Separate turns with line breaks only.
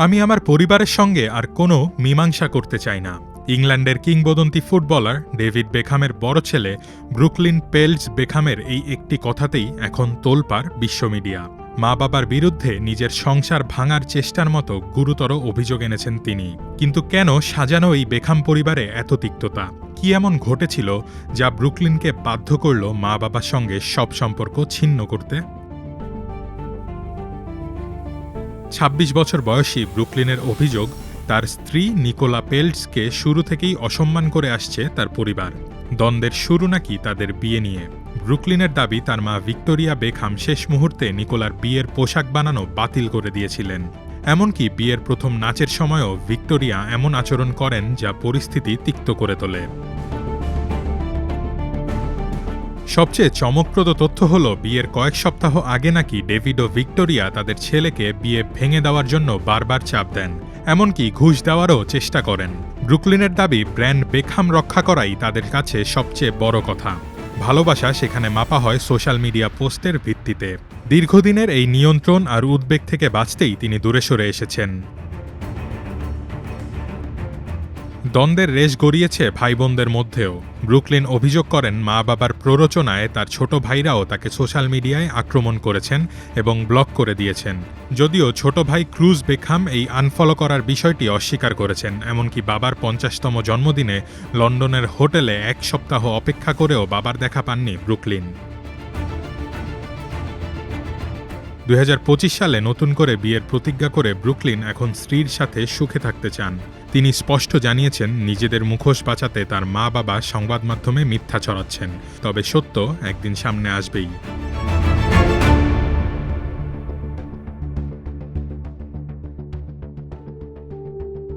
আমি আমার পরিবারের সঙ্গে আর কোনো মীমাংসা করতে চাই না। ইংল্যান্ডের কিংবদন্তি ফুটবলার ডেভিড বেকহামের বড় ছেলে ব্রুকলিন পেলস বেকহামের এই একটি কথাতেই এখন তোলপাড় বিশ্ব মিডিয়া। মা বাবার বিরুদ্ধে নিজের সংসার ভাঙার চেষ্টার মতো গুরুতর অভিযোগ এনেছেন তিনি। কিন্তু কেন সাজানো এই বেকহাম পরিবারে এত তিক্ততা? কি এমন ঘটেছিল যা ব্রুকলিনকে বাধ্য করল মা বাবার সঙ্গে সব সম্পর্ক ছিন্ন করতে? ২৬ বছর বয়সী ব্রুকলিনের অভিযোগ, তার স্ত্রী নিকোলা পেলটসকে শুরু থেকেই অসম্মান করে আসছে তার পরিবার। দ্বন্দ্বের শুরু নাকি তাদের বিয়ে নিয়ে। ব্রুকলিনের দাবি, তার মা ভিক্টোরিয়া বেকহাম শেষ মুহূর্তে নিকোলার বিয়ের পোশাক বানানো বাতিল করে দিয়েছিলেন। এমনকি বিয়ের প্রথম নাচের সময়ও ভিক্টোরিয়া এমন আচরণ করেন যা পরিস্থিতি তিক্ত করে তোলে। সবচেয়ে চমকপ্রদ তথ্য হল, বিয়ের কয়েক সপ্তাহ আগে নাকি ডেভিড ও ভিক্টোরিয়া তাদের ছেলেকে বিয়ে ভেঙে দেওয়ার জন্য বারবার চাপ দেন, এমনকি ঘুষ দেওয়ারও চেষ্টা করেন। ব্রুকলিনের দাবি, ব্র্যান্ড বেকহাম রক্ষা করাই তাদের কাছে সবচেয়ে বড় কথা। ভালোবাসা সেখানে মাপা হয় সোশ্যাল মিডিয়া পোস্টের ভিত্তিতে। দীর্ঘদিনের এই নিয়ন্ত্রণ আর উদ্বেগ থেকে বাঁচতেই তিনি দূরে সরে এসেছেন। দ্বন্দ্বের রেশ গড়িয়েছে ভাই বোনদের মধ্যেও। ব্রুকলিন অভিযোগ করেন, মা বাবার প্ররোচনায় তার ছোট ভাইরাও তাকে সোশ্যাল মিডিয়ায় আক্রমণ করেছেন এবং ব্লক করে দিয়েছেন। যদিও ছোট ভাই ক্রুজ বেকহাম এই আনফলো করার বিষয়টি অস্বীকার করেছেন। এমনকি বাবার ৫০তম জন্মদিনে লন্ডনের হোটেলে এক সপ্তাহ অপেক্ষা করেও বাবার দেখা পাননি ব্রুকলিন। ২০২৫ সালে নতুন করে বিয়ের প্রতিজ্ঞা করে ব্রুকলিন এখন স্ত্রীর সাথে সুখে থাকতে চান। তিনি স্পষ্ট জানিয়েছেন, নিজেদের মুখোশ বাঁচাতে তার মা বাবা সংবাদ মাধ্যমে মিথ্যা ছড়াচ্ছেন, তবে সত্য একদিন সামনে আসবেই।